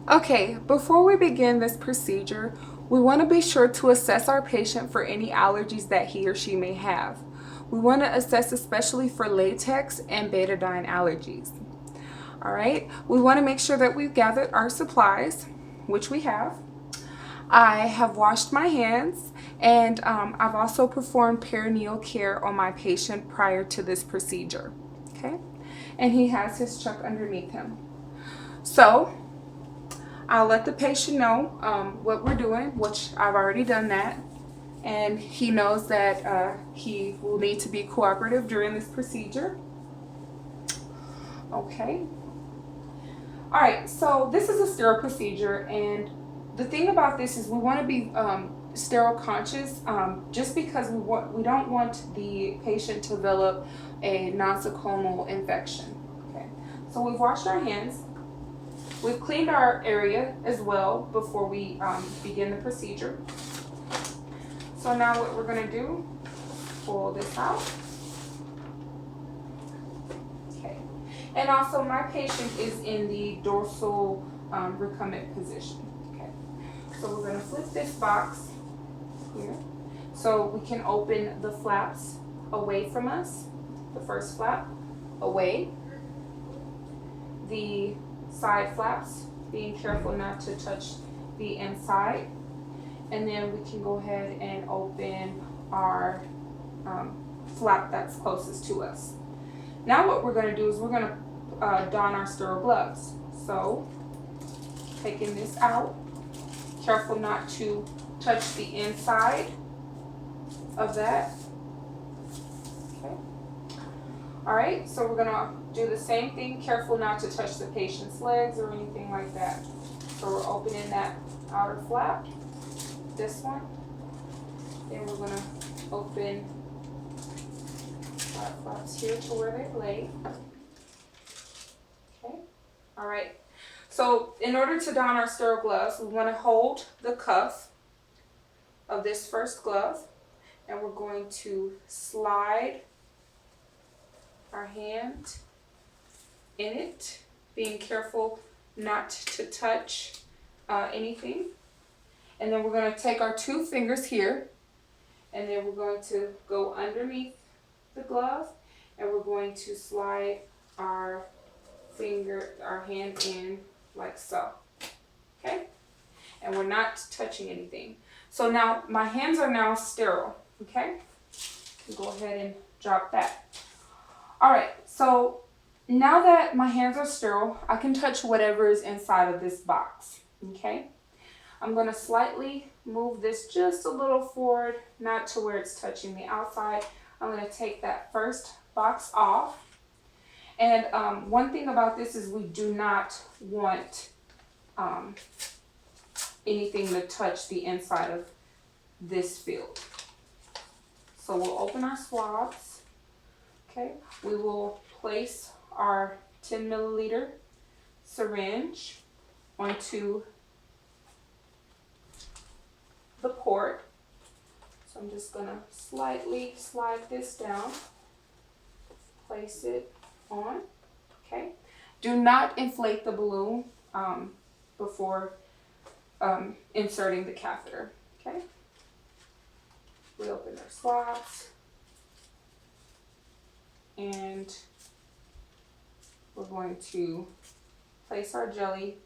Okay, before we begin this procedure, we want to be sure to assess our patient for any allergies that he or she may have. We want to assess especially for latex and betadine allergies. All right, we want to make sure that we've gathered our supplies, which we have. I have washed my hands, and I've also performed perineal care on my patient prior to this procedure. Okay, and he has his chuck underneath him. So I'll let the patient know what we're doing, which I've already done that. And he knows that he will need to be cooperative during this procedure. Okay. All right, so this is a sterile procedure, and the thing about this is we want to be sterile conscious, just because we don't want the patient to develop a nosocomial infection. Okay, so we've washed our hands. We've cleaned our area as well before we begin the procedure. So now what we're going to do, pull this out. Okay. And also my patient is in the dorsal recumbent position. Okay. So we're going to flip this box here so we can open the flaps away from us. The first flap away. The side flaps, being careful not to touch the inside, and then we can go ahead and open our flap that's closest to us. Now what we're going to do is we're going to don our sterile gloves. So taking this out, careful not to touch the inside of that. Okay. All right, so we're going to do the same thing, careful not to touch the patient's legs or anything like that. So we're opening that outer flap, this one. Then we're going to open our flaps here to where they lay. Okay, all right. So in order to don our sterile gloves, we want to hold the cuff of this first glove, and we're going to slide our hand in it, being careful not to touch anything. And then we're going to take our two fingers here, and then we're going to go underneath the glove, and we're going to slide our hand in like so. Okay? And we're not touching anything. So now my hands are now sterile. Okay? Go ahead and drop that. All right, so now that my hands are sterile, I can touch whatever is inside of this box. Okay? I'm going to slightly move this just a little forward, not to where it's touching the outside. I'm going to take that first box off. And one thing about this is we do not want anything to touch the inside of this field. So we'll open our swabs. Okay, we will place our 10 milliliter syringe onto the port. So I'm just going to slightly slide this down, place it on. Okay, do not inflate the balloon before inserting the catheter. Okay, we open our swabs, and we're going to place our jelly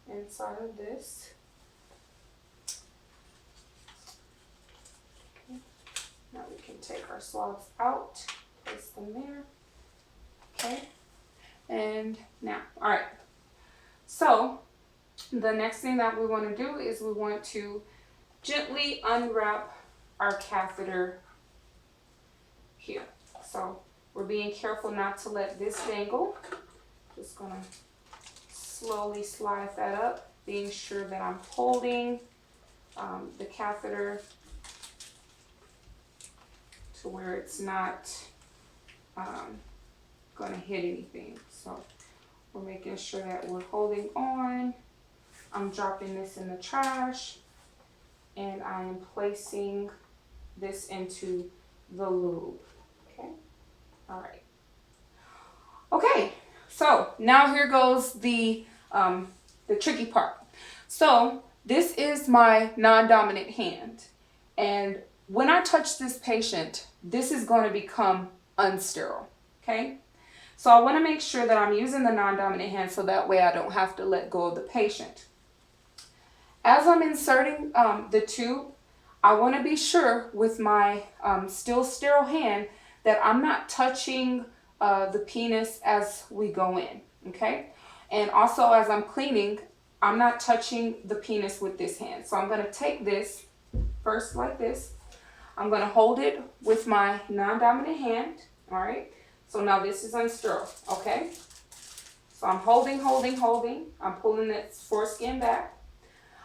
inside of this. Okay. Now we can take our swabs out, place them there. Okay, and now, all right. So the next thing that we want to do is we want to gently unwrap our catheter here. So we're being careful not to let this dangle. Just gonna slowly slide that up, being sure that I'm holding the catheter to where it's not gonna hit anything. So we're making sure that we're holding on. I'm dropping this in the trash, and I am placing this into the lube. Okay, all right. Okay, so now here goes the the tricky part. So this is my non-dominant hand, and when I touch this patient, this is going to become unsterile. Okay, so I want to make sure that I'm using the non-dominant hand so that way I don't have to let go of the patient. As I'm inserting the tube, I want to be sure with my still sterile hand that I'm not touching the penis as we go in, okay? And also as I'm cleaning, I'm not touching the penis with this hand. So I'm going to take this first like this. I'm going to hold it with my non-dominant hand, all right? So now this is unsterile, okay? So I'm holding. I'm pulling its foreskin back.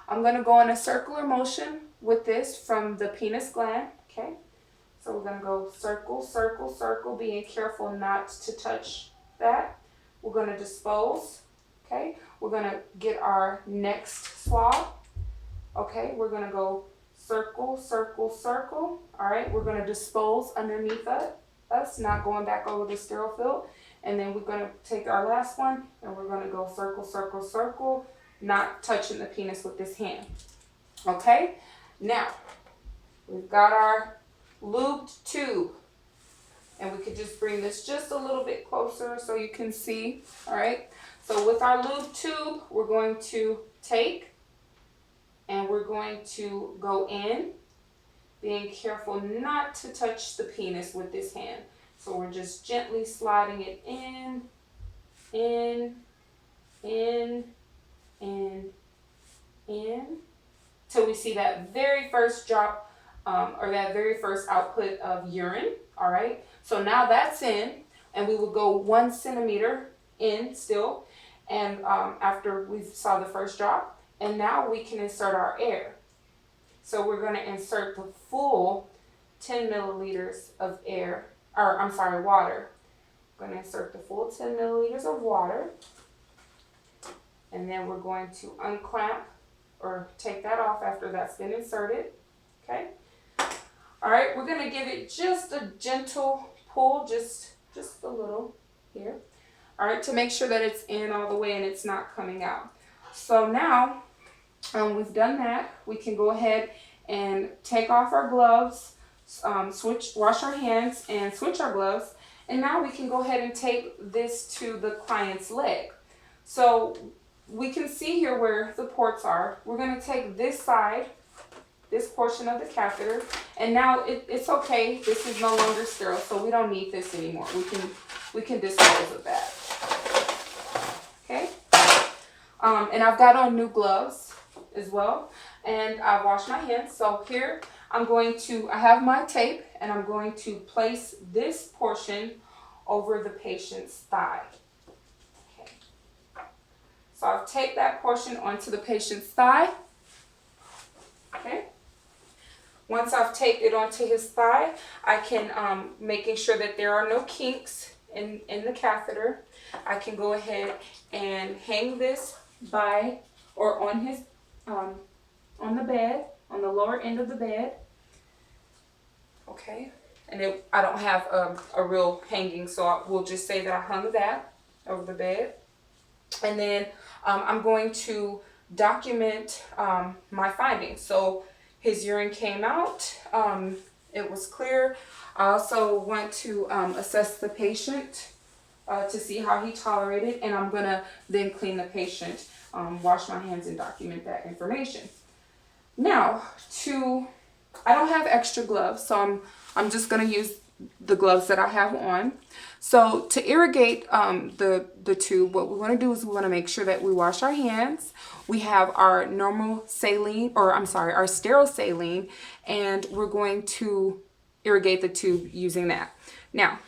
I'm going to go in a circular motion with this from the penis gland, okay? So we're going to go circle, circle, circle, being careful not to touch that. We're going to dispose, okay? We're going to get our next swab, okay? We're going to go circle, circle, circle, all right? We're going to dispose underneath us, not going back over the sterile field. And then we're going to take our last one, and we're going to go circle, circle, circle, not touching the penis with this hand, okay? Now, we've got our lubed tube, and we could just bring this just a little bit closer so you can see, all right? So with our lubed tube, we're going to take and we're going to go in, being careful not to touch the penis with this hand. So we're just gently sliding it in, till we see that very first drop or that very first output of urine, all right? So now that's in, and we will go 1 centimeter in still, and after we saw the first drop, and now we can insert our air. So we're going to insert the full 10 milliliters of air, or I'm sorry, water. I'm going to insert the full 10 milliliters of water, and then we're going to unclamp or take that off after that's been inserted, okay? All right, we're going to give it just a gentle pull, just a little here, all right, to make sure that it's in all the way and it's not coming out. So now we've done that. We can go ahead and take off our gloves, wash our hands and switch our gloves, and now we can go ahead and take this to the client's leg. So we can see here where the ports are. We're going to take this side, this portion of the catheter, and now it's okay. This is no longer sterile, so we don't need this anymore. We can dispose of that. Okay. And I've got on new gloves as well, and I've washed my hands. So here I have my tape, and I'm going to place this portion over the patient's thigh. Okay. So I've taped that portion onto the patient's thigh. Okay. Once I've taped it onto his thigh, I can, making sure that there are no kinks in the catheter, I can go ahead and hang this by or on his, on the bed, on the lower end of the bed. Okay. And I don't have a real hanging, so we'll just say that I hung that over the bed. And then I'm going to document my findings. So his urine came out. It was clear. I also want to assess the patient to see how he tolerated, and I'm going to then clean the patient, wash my hands, and document that information. Now, I don't have extra gloves, so I'm just going to use the gloves that I have on. So to irrigate the tube, what we want to do is we want to make sure that we wash our hands. We have our normal saline, our sterile saline, and we're going to irrigate the tube using that. Now,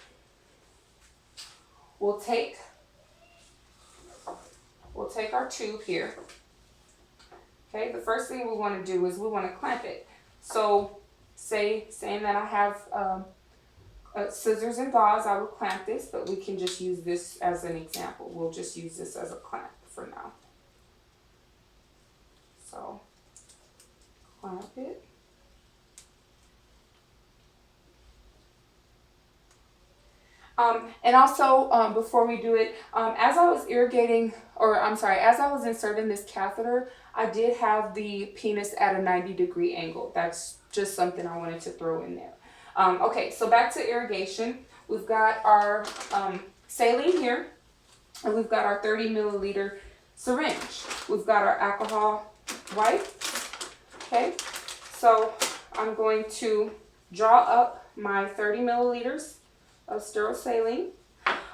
we'll take our tube here. Okay, the first thing we want to do is we want to clamp it. So saying that I have scissors and gauze, I would clamp this, but we can just use this as an example. We'll just use this as a clamp for now. So clamp it. And also, before we do it, as I was irrigating, or I'm sorry, as I was inserting this catheter, I did have the penis at a 90-degree angle. That's just something I wanted to throw in there. Okay, so back to irrigation. We've got our saline here, and we've got our 30 milliliter syringe. We've got our alcohol wipe. Okay, so I'm going to draw up my 30 milliliters of sterile saline.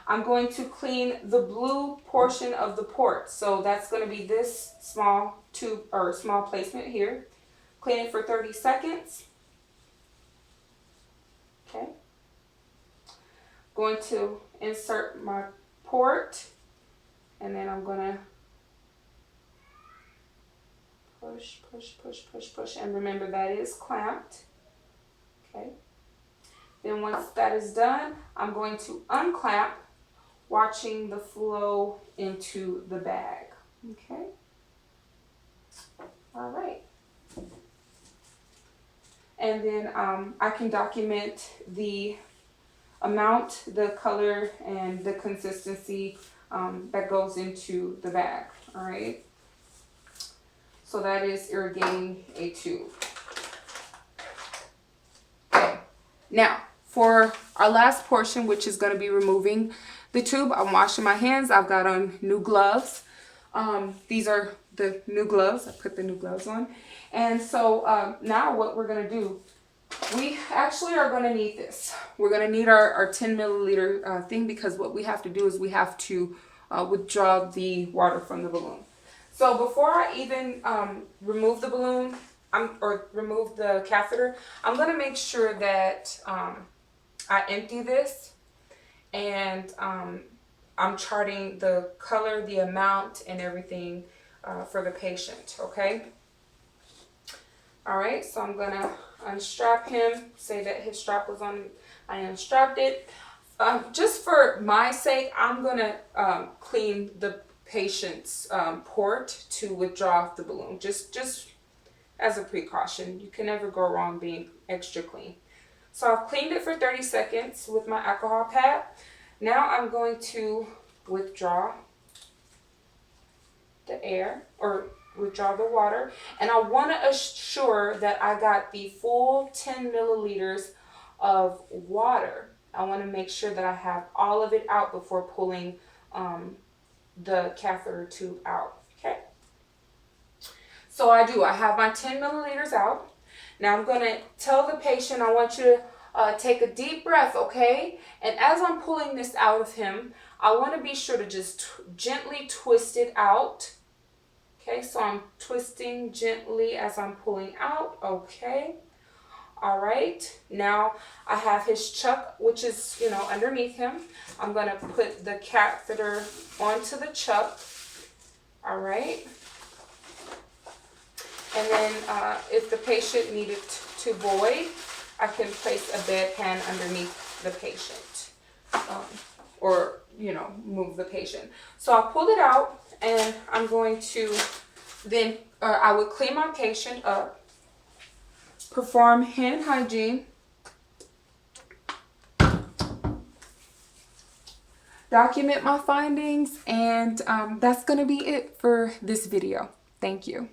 I'm going to clean the blue portion of the port. So that's going to be this small tube or small placement here. Clean it for 30 seconds. Okay. Going to insert my port, and then I'm going to push, push, push, push, push. And remember, that is clamped. Okay. Then once that is done, I'm going to unclamp, watching the flow into the bag. Okay. All right. And then I can document the amount, the color, and the consistency that goes into the bag. All right. So that is irrigating a tube. Okay. Now, for our last portion, which is going to be removing the tube, I'm washing my hands. I've got on new gloves. These are the new gloves. I put the new gloves on. And so now what we're going to do, we actually are going to need this. We're going to need our 10 milliliter thing, because what we have to do is we have to withdraw the water from the balloon. So before I even remove the balloon, or remove the catheter, I'm going to make sure that I empty this, and I'm charting the color, the amount, and everything for the patient, okay? All right, so I'm going to unstrap him, say that his strap was on, I unstrapped it. Just for my sake, I'm going to clean the patient's port to withdraw the balloon, just as a precaution. You can never go wrong being extra clean. So I've cleaned it for 30 seconds with my alcohol pad. Now I'm going to withdraw the air, or withdraw the water. And I want to assure that I got the full 10 milliliters of water. I want to make sure that I have all of it out before pulling the catheter tube out. Okay. So I have my 10 milliliters out. Now I'm going to tell the patient, I want you to take a deep breath, okay? And as I'm pulling this out of him, I want to be sure to just gently twist it out. Okay, so I'm twisting gently as I'm pulling out, okay? All right, now I have his chuck, which is, underneath him. I'm going to put the catheter onto the chuck, all right? And then if the patient needed to void, I can place a bedpan underneath the patient, or, move the patient. So I pulled it out, and I'm going to then, I would clean my patient up, perform hand hygiene, document my findings, and that's going to be it for this video. Thank you.